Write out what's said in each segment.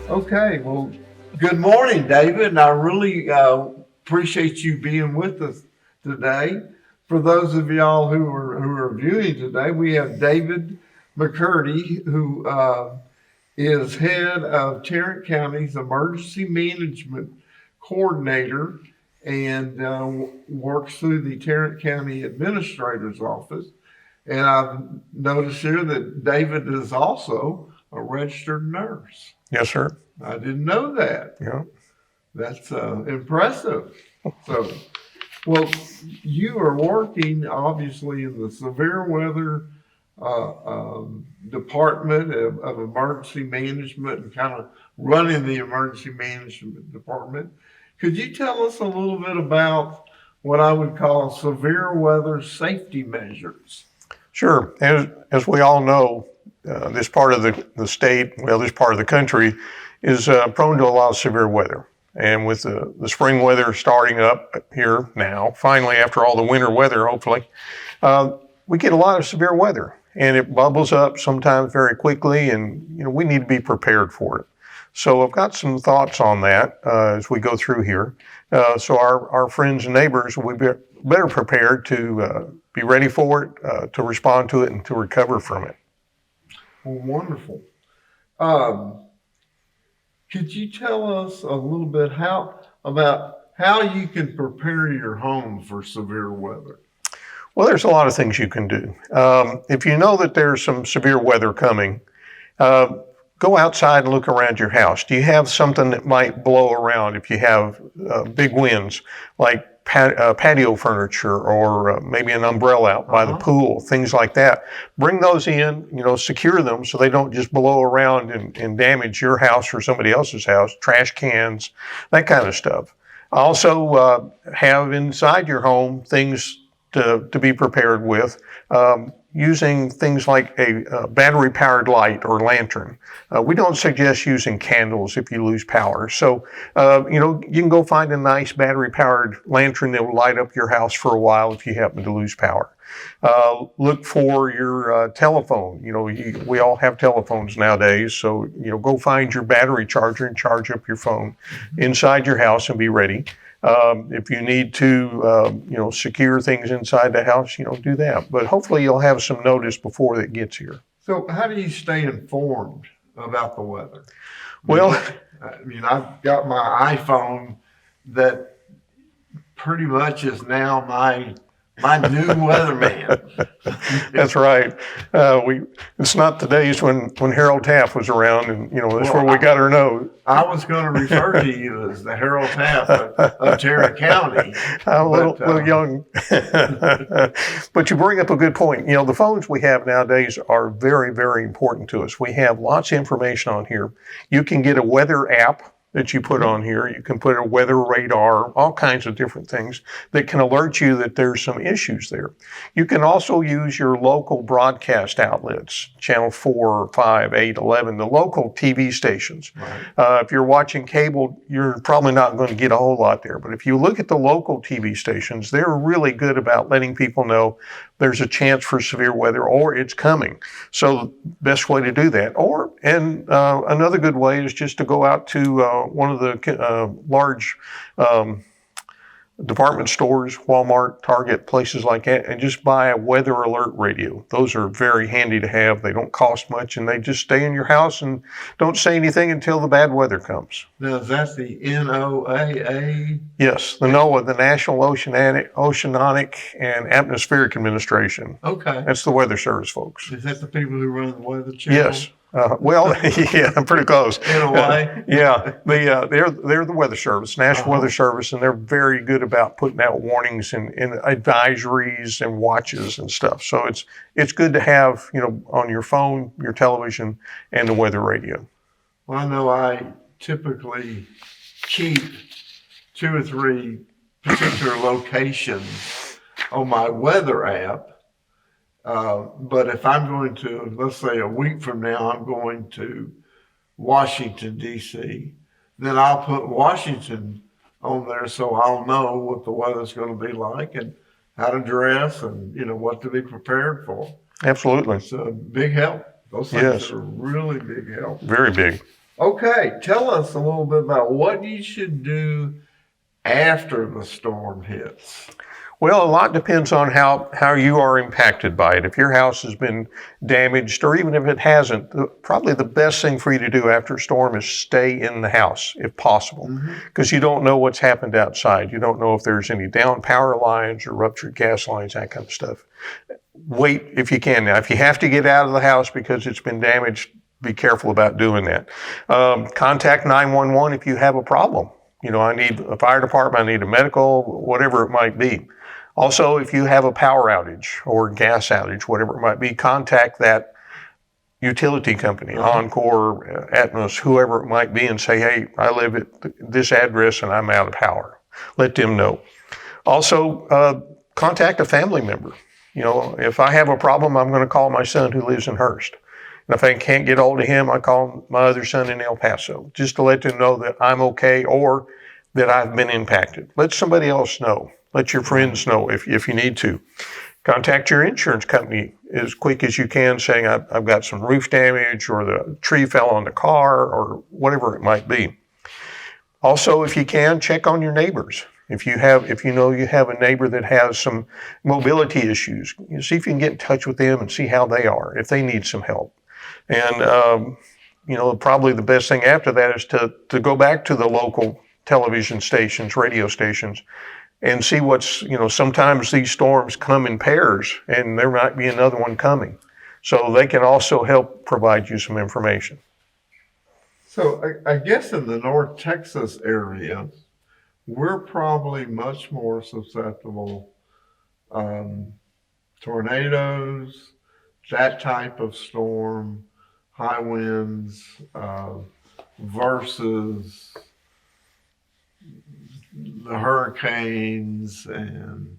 Okay, well, good morning, David, and I really appreciate you being with us today. For those of y'all who are viewing today, we have David McCurdy, who is head of Tarrant County's Emergency Management Coordinator and works through the Tarrant County Administrator's Office. And I've noticed here that David is also a registered nurse. Yes, sir. I didn't know that. Yeah. That's impressive. So, well, you are working obviously in the severe weather department of emergency management and kind of running the emergency management department. Could you tell us a little bit about what I would call severe weather safety measures? Sure. As we all know, this part of the state, this part of the country is prone to a lot of severe weather. And with the spring weather starting up here now, finally after all the winter weather, hopefully, we get a lot of severe weather. And it bubbles up sometimes very quickly, and we need to be prepared for it. So I've got some thoughts on that as we go through here. So our friends and neighbors will be better prepared to be ready for it, to respond to it, and to recover from it. Well, wonderful. Could you tell us a little bit about how you can prepare your home for severe weather? Well, there's a lot of things you can do. If you know that there's some severe weather coming, go outside and look around your house. Do you have something that might blow around if you have big winds, like patio furniture or maybe an umbrella out by the pool, things like that? Bring those in, secure them so they don't just blow around and damage your house or somebody else's house, trash cans, that kind of stuff. Also, have inside your home things to be prepared with, using things like a battery-powered light or lantern. We don't suggest using candles if you lose power. So, you can go find a nice battery-powered lantern that will light up your house for a while if you happen to lose power. Look for your telephone. We all have telephones nowadays, so go find your battery charger and charge up your phone inside your house and be ready. If you need to, secure things inside the house, do that. But hopefully you'll have some notice before that gets here. So how do you stay informed about the weather? Well, I've got my iPhone that pretty much is now my new weatherman. That's right. It's not the days when Harold Taft was around, and that's where we got our note. I was going to refer to you as the Harold Taft of Tarrant County. I'm a little young, but you bring up a good point. The phones we have nowadays are very, very important to us. We have lots of information on here. You can get a weather app that you put on here. You can put a weather radar, all kinds of different things that can alert you that there's some issues there. You can also use your local broadcast outlets, channel 4, 5, 8, 11, the local TV stations. Right. If you're watching cable, you're probably not going to get a whole lot there. But if you look at the local TV stations, they're really good about letting people know there's a chance for severe weather or it's coming. So best way to do that. And another good way is just to go out to one of the large department stores, Walmart, Target, places like that, and just buy a weather alert radio. Those are very handy to have. They don't cost much, and they just stay in your house and don't say anything until the bad weather comes. Now, is that the NOAA? Yes, the NOAA, the National Oceanic and Atmospheric Administration. Okay. That's the Weather Service, folks. Is that the people who run the Weather Channel? Yes. Yeah, I'm pretty close. In a way. Yeah, they're the Weather Service, National Weather Service, and they're very good about putting out warnings and advisories and watches and stuff. So it's good to have, on your phone, your television, and the weather radio. Well, I know I typically keep 2 or 3 particular locations on my weather app. But if I'm going to, let's say a week from now, I'm going to Washington, D.C., then I'll put Washington on there so I'll know what the weather's going to be like and how to dress and, what to be prepared for. Absolutely. It's a big help. Those things are really big help. Very big. Okay, tell us a little bit about what you should do after the storm hits. Well, a lot depends on how you are impacted by it. If your house has been damaged, or even if it hasn't, probably the best thing for you to do after a storm is stay in the house if possible, because you don't know what's happened outside. You don't know if there's any down power lines or ruptured gas lines, that kind of stuff. Wait if you can. Now, if you have to get out of the house because it's been damaged, be careful about doing that. Contact 911 if you have a problem. I need a fire department, I need a medical, whatever it might be. Also, if you have a power outage or gas outage, whatever it might be, contact that utility company, Encore, Atmos, whoever it might be, and say, hey, I live at this address and I'm out of power. Let them know. Also, contact a family member. If I have a problem, I'm going to call my son who lives in Hurst. And if I can't get hold of him, I call my other son in El Paso, just to let them know that I'm okay or that I've been impacted. Let somebody else know. Let your friends know if you need to. Contact your insurance company as quick as you can, saying I've got some roof damage or the tree fell on the car or whatever it might be. Also, if you can, check on your neighbors. If you know you have a neighbor that has some mobility issues, see if you can get in touch with them and see how they are, if they need some help. And probably the best thing after that is to go back to the local television stations, radio stations, and see sometimes these storms come in pairs and there might be another one coming. So they can also help provide you some information. So I guess in the North Texas area, we're probably much more susceptible tornadoes, that type of storm, high winds, versus the hurricanes. And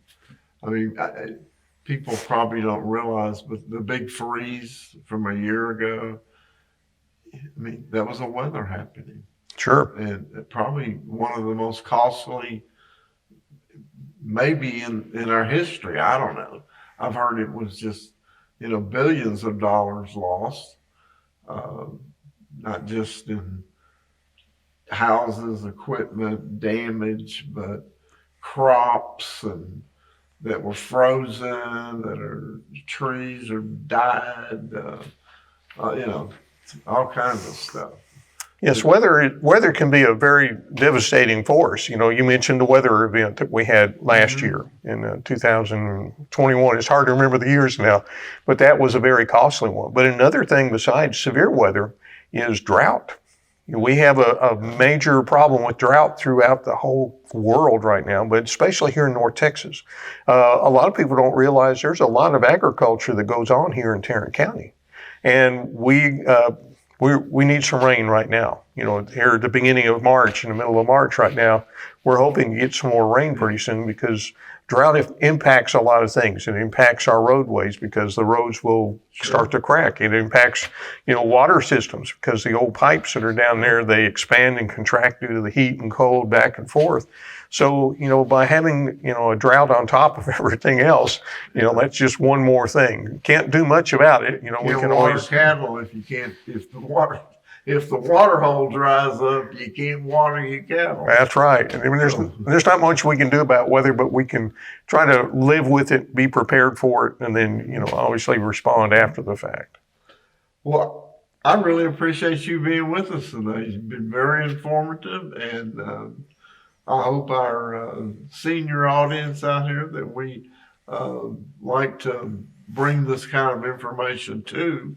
people probably don't realize, but the big freeze from a year ago, that was a weather happening. Sure. And probably one of the most costly, maybe in our history. I don't know. I've heard it was just, billions of dollars lost, not just in houses, equipment damage, but crops and that were frozen, trees are died, all kinds of stuff. Yes, weather can be a very devastating force. You mentioned the weather event that we had last year in 2021. It's hard to remember the years now, but that was a very costly one. But another thing besides severe weather is drought. We have a major problem with drought throughout the whole world right now, but especially here in North Texas. A lot of people don't realize there's a lot of agriculture that goes on here in Tarrant County, and we need some rain right now. Here at the beginning of March, in the middle of March right now, we're hoping to get some more rain pretty soon because drought impacts a lot of things. It impacts our roadways because the roads will start to crack. It impacts, water systems because the old pipes that are down there, they expand and contract due to the heat and cold back and forth. So, by having, a drought on top of everything else, that's just one more thing. Can't do much about it. We can always cattle if the water hole dries up, you can't water your cattle. That's right. There's not much we can do about weather, but we can try to live with it, be prepared for it, and then, obviously respond after the fact. Well, I really appreciate you being with us today. You've been very informative, and I hope our senior audience out here that we like to bring this kind of information to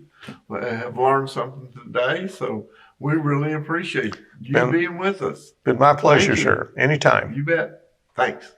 have learned something today. So we really appreciate you being with us. Been my pleasure, sir. Anytime. You bet. Thanks.